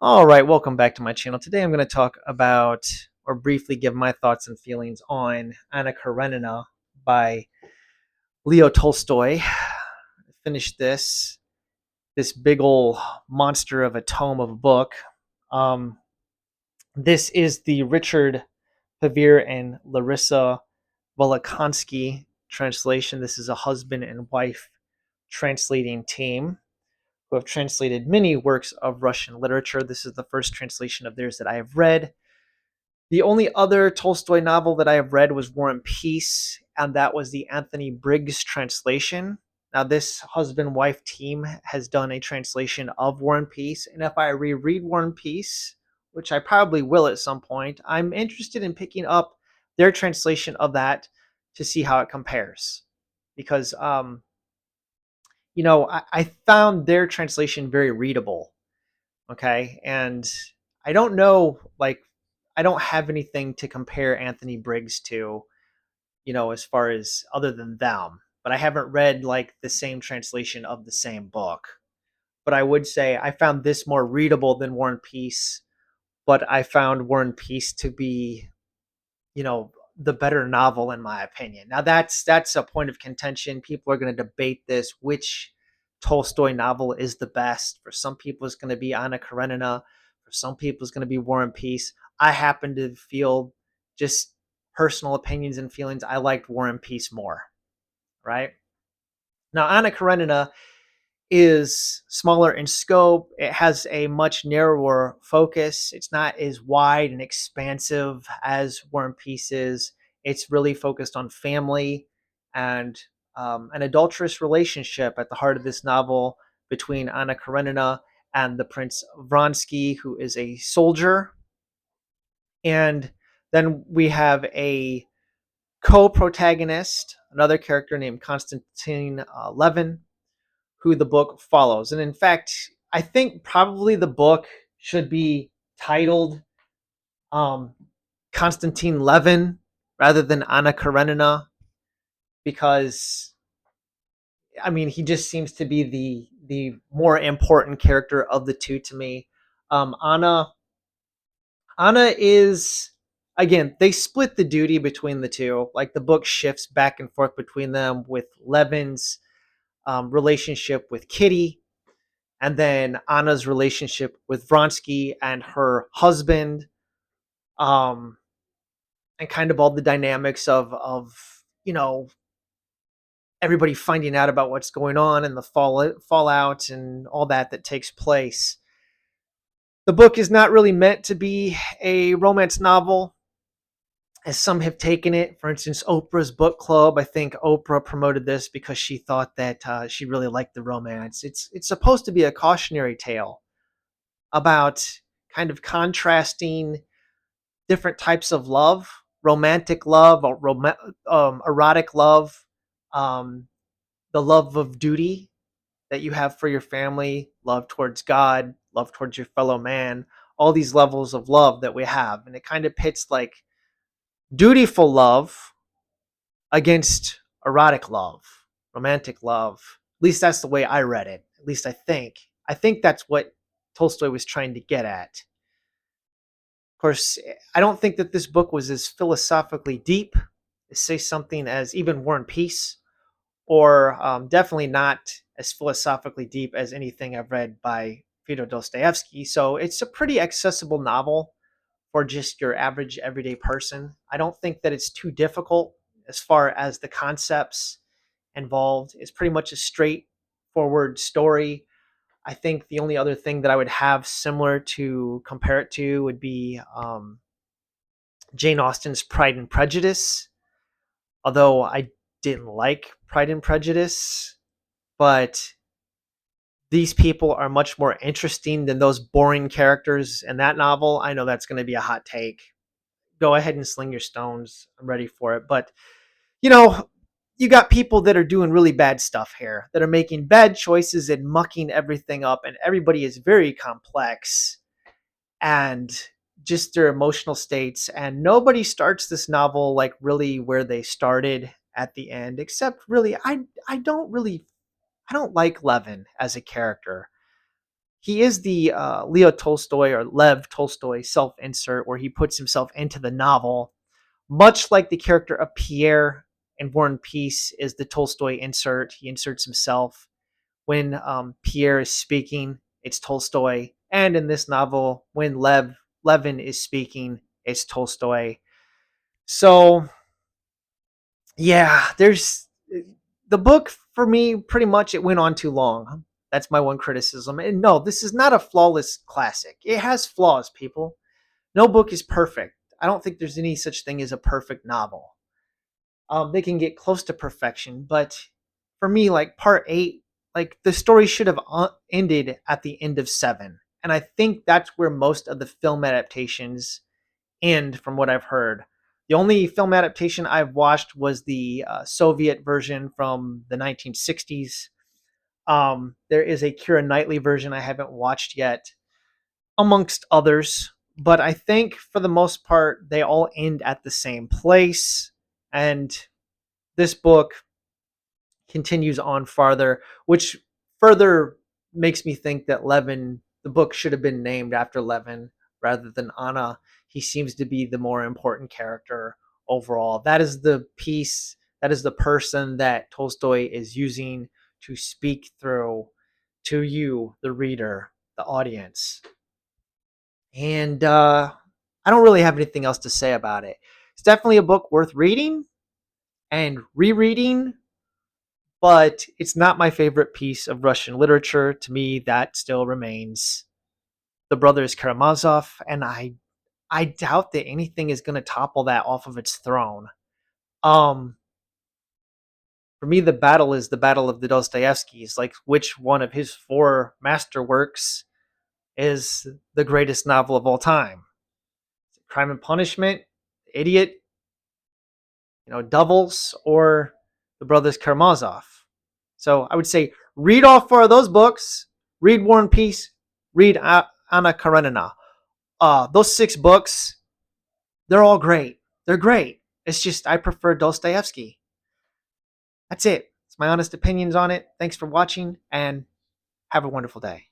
All right, welcome back to my channel. Today I'm going to talk about or briefly give my thoughts and feelings on Anna Karenina by Leo Tolstoy. I finished this big old monster of a tome of a book. Um, this is the Richard Pavir and Larissa Volokonsky translation. This is a husband and wife translating team who have translated many works of Russian literature. This is the first translation of theirs that I have read. The only other Tolstoy novel that I have read was War and Peace, and that was the Anthony Briggs translation. Now, this husband wife team has done a translation of War and Peace, and if I reread War and Peace, which I probably will at some point, I'm interested in picking up their translation of that to see how it compares. Because, I found their translation very readable. Okay. And I don't know, like, I don't have anything to compare Anthony Briggs to, as far as other than them, but I haven't read like the same translation of the same book. But I would say I found this more readable than War and Peace, but I found War and Peace to be, the better novel in my opinion. Now that's a point of contention. People are going to debate this, which Tolstoy novel is the best. For some people it's going to be Anna Karenina. For some people it's going to be War and Peace. I happen to feel, just personal opinions and feelings, I liked War and Peace more, right? Now Anna Karenina is smaller in scope. It has a much narrower focus. It's not as wide and expansive as War and Peace is. It's really focused on family and an adulterous relationship at the heart of this novel between Anna Karenina and the Prince Vronsky, who is a soldier. And then we have a co-protagonist, another character named Konstantin Levin, who the book follows. And in fact, I think probably the book should be titled um, Konstantin Levin rather than Anna Karenina, because I mean he just seems to be the more important character of the two to me. Anna is, again, they split the duty between the two. Like the book shifts back and forth between them with Levin's relationship with Kitty, and then Anna's relationship with Vronsky and her husband, um, and kind of all the dynamics of everybody finding out about what's going on and the fallout and all that takes place. The book is not really meant to be a romance novel, as some have taken it. For instance, Oprah's book club. I think Oprah promoted this because she thought that she really liked the romance. It's supposed to be a cautionary tale about kind of contrasting different types of love: romantic love, or erotic love, um, the love of duty that you have for your family, love towards God, love towards your fellow man, all these levels of love that we have. And it kind of pits like dutiful love against erotic love, romantic love. At least that's the way I read it. At least I think. I think that's what Tolstoy was trying to get at. Of course, I don't think that this book was as philosophically deep as, say, something as even War and Peace, or definitely not as philosophically deep as anything I've read by Fyodor Dostoevsky. So it's a pretty accessible novel for just your average everyday person. I don't think that it's too difficult as far as the concepts involved. It's pretty much a straightforward story. I think the only other thing that I would have similar to compare it to would be Jane Austen's Pride and Prejudice, although I didn't like Pride and Prejudice, but these people are much more interesting than those boring characters in that novel. I know that's going to be a hot take. Go ahead and sling your stones. I'm ready for it. But, you know, you got people that are doing really bad stuff here, that are making bad choices and mucking everything up, and everybody is very complex, and just their emotional states. And nobody starts this novel like really where they started at the end, except really, I don't like Levin as a character. he is the Leo Tolstoy or Lev Tolstoy self insert, where he puts himself into the novel, much like the character of Pierre in War and Peace is the Tolstoy insert. He inserts himself when Pierre is speaking. It's Tolstoy, and in this novel, when Levin is speaking, it's Tolstoy. So yeah, there's the book for me. Pretty much, it went on too long. That's my one criticism. And no, this is not a flawless classic. It has flaws, people. No book is perfect. I don't think there's any such thing as a perfect novel. They can get close to perfection, but for me, like part 8, like the story should have ended at the end of 7, and I think that's where most of the film adaptations end, from what I've heard. The only film adaptation I've watched was the Soviet version from the 1960s. There is a Keira Knightley version I haven't watched yet, amongst others. But I think for the most part, they all end at the same place. And this book continues on farther, which further makes me think that Levin, the book should have been named after Levin rather than Anna. He seems to be the more important character overall. That is the piece, that is the person that Tolstoy is using to speak through to you, the reader, the audience. And I don't really have anything else to say about it. It's definitely a book worth reading and rereading, but it's not my favorite piece of Russian literature. To me, that still remains the Brothers Karamazov, and I doubt that anything is going to topple that off of its throne. Um, for me, the battle is the battle of the Dostoevskys. Like, which one of his 4 masterworks is the greatest novel of all time? Crime and Punishment, Idiot, Doubles, or the Brothers Karamazov? So I would say read all 4 of those books. Read War and Peace. Read Anna Karenina. Those 6 books, they're all great. They're great. It's just I prefer Dostoevsky. That's it. It's my honest opinions on it. Thanks for watching, and have a wonderful day.